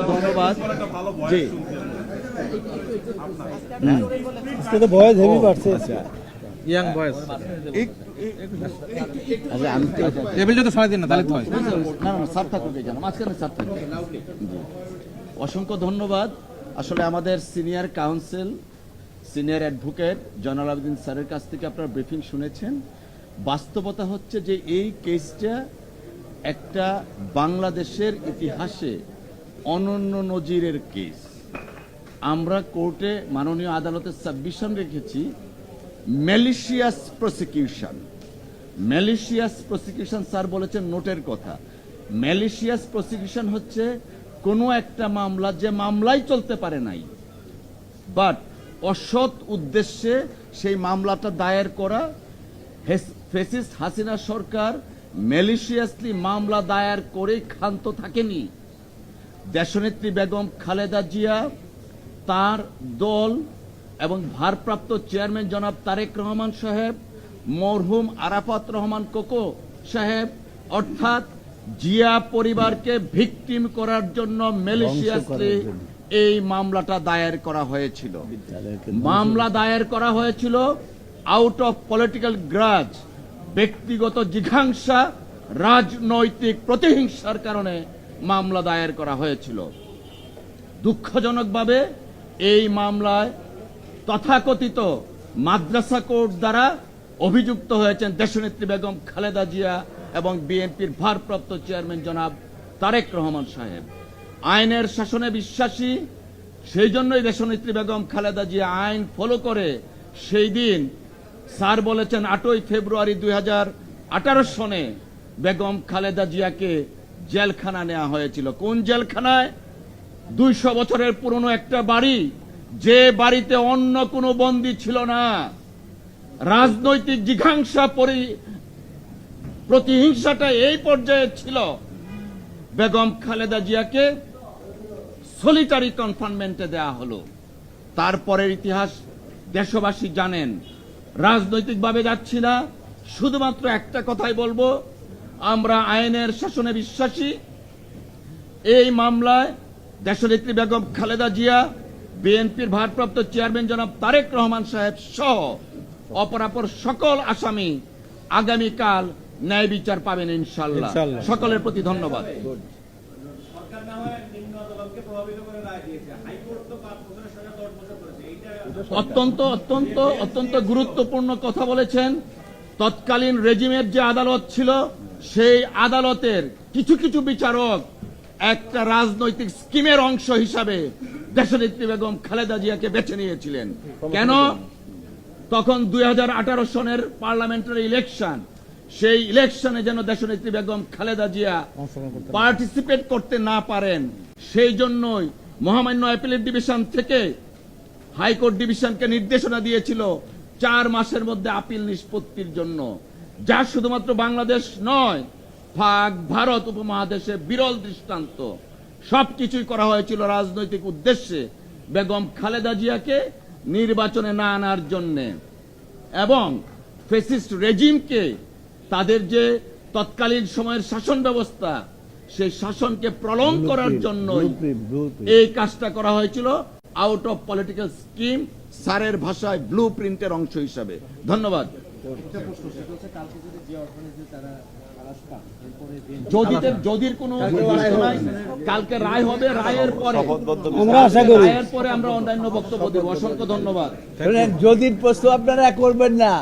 অসংখ্য ধন্যবাদ। জি আজকে তো বয়স হেভি বাড়ছে। ইয়াং বয়েস আচ্ছা আমি তো টেবিলটা তো সারাই দিন না তাহলে তো হয়। না না স্যার থাকুক কেন মাঝখানে স্যার থাকুক। অসংখ্য ধন্যবাদ। আসলে আমাদের senior counsel senior advocate Joynal Abedin স্যারের কাছ থেকে আপনারা ব্রিফিং শুনেছেন। বাস্তবতা হচ্ছে যে এই কেসটা একটা বাংলাদেশের ইতিহাসে অনন্য নজিরের কেস। আমরা কোর্টে মাননীয় আদালতের সাবমিশন রেখেছি malicious prosecution. Malicious prosecution sir বলেছেন নোটের কথা। ম্যালিশিয়াস প্রসিকিউশন হচ্ছে কোনো একটা মামলা যে মামলাই চলতে পারে নাই, বাট অসৎ উদ্দেশ্যে সেই মামলাটা দায়ের করা। ফ্যাসিস্ট হাসিনা সরকার ম্যালিশিয়াসলি মামলা দায়ের করে ক্ষান্ত থাকেনি। দেশনেত্রী বেগম খালেদা জিয়া, তার দল এবং ভারপ্রাপ্ত চেয়ারম্যান জনাব তারেক রহমান সাহেব, মরহুম আরাফাত রহমান কোকো সাহেব, অর্থাৎ জিয়া পরিবারকে ভিকটিম করার জন্য ম্যালিশিয়াসলি এই মামলাটা দায়ের করা হয়েছিল। মামলা দায়ের করা হয়েছিল আউট অফ পলিটিক্যাল গ্রাজ, ব্যক্তিগত জিঘাংসা, রাজনৈতিক প্রতিহিংসার কারণে মামলা দায়ের করা হয়েছিল। দুঃখজনকভাবে এই মামলায় তথাকথিত মাদ্রাসা কোর্ট দ্বারা অভিযুক্ত হয়েছেন দেশনেত্রী বেগম খালেদা জিয়া এবং বিএনপির ভারপ্রাপ্ত চেয়ারম্যান জনাব তারেক রহমান সাহেব। আইনের শাসনে বিশ্বাসী, সেই জন্যই দেশনেত্রী বেগম খালেদা জিয়া আইন ফলো করে সেই দিন স্যার বলেছেন 8ই ফেব্রুয়ারি 2018 সনে বেগম খালেদা জিয়াকে জেলখানা নেওয়া হয়েছিল। কোন জেলখানায়? 200 বছরের পুরনো একটা বাড়ি, যে বাড়িতে অন্য কোনো বন্দী ছিল না। রাজনৈতিক জিঘাংসা প্রতিহিংসাটা এই পর্যায়ে ছিল, বেগম খালেদা জিয়াকে সলিটারি কনফাইনমেন্টে দেয়া হলো। তারপরের ইতিহাস দেশবাসী জানেন। রাজনৈতিকভাবে যাচ্ছি না, শুধুমাত্র একটা কথাই বলবো, আমরা আইনের শাসনে বিশ্বাসী। এই মামলায় দেশনেত্রী বেগম খালেদা জিয়া, বিএনপির ভারপ্রাপ্ত চেয়ারম্যান জনাব তারেক রহমান সাহেব সহ অপরাপর সকল আসামি আগামীকাল ন্যায় বিচার পাবেন ইনশাআল্লাহ। সকলের প্রতি ধন্যবাদ। অত্যন্ত অত্যন্ত অত্যন্ত গুরুত্বপূর্ণ কথা বলেছেন। তৎকালীন রেজিমের যে আদালত ছিল, সেই আদালতের কিছু কিছু বিচারক একটা রাজনৈতিক স্কিমের অংশ হিসাবে দেশনেত্রী বেগম খালেদা জিয়াকে বেছে নিয়েছিলেন। কেন? তখন 2018 সনের পার্লামেন্টারি ইলেকশন, সেই ইলেকশনে যেন দেশনেত্রী বেগম খালেদা জিয়া পার্টিসিপেট করতে না পারেন, সেই জন্যই মহামান্য অ্যাপিলেট ডিভিশন থেকে হাইকোর্ট ডিভিশনকে নির্দেশনা দিয়েছিল 4 মাসের মধ্যে আপিল নিষ্পত্তির জন্য। যা শুধুমাত্র বাংলাদেশ নয়, ভারত উপমহাদেশে বিরল দৃষ্টান্ত। সবকিছুই করা হয়েছিল রাজনৈতিক উদ্দেশ্যে বেগম খালেদা জিয়াকে নির্বাচনে না আনার জন্য, এবং ফ্যাসিস্ট রেজিমকে তাদের যে তৎকালীন সময়ের শাসন ব্যবস্থা, সেই শাসনকে প্রলং করার জন্য এই কাজটা করা হয়েছিল আউট অফ পলিটিক্যাল স্কিম, স্যারের ভাষায় ব্লু প্রিন্টের অংশ হিসাবে। ধন্যবাদ। যদির কোনো কালকে রায় হবে, রায়ের পরে আমরা আশা করি, রায়ের পরে আমরা অন্যান্য বক্তব্য দেব। অসংখ্য ধন্যবাদ। যদির প্রশ্ন আপনারা করবেন না।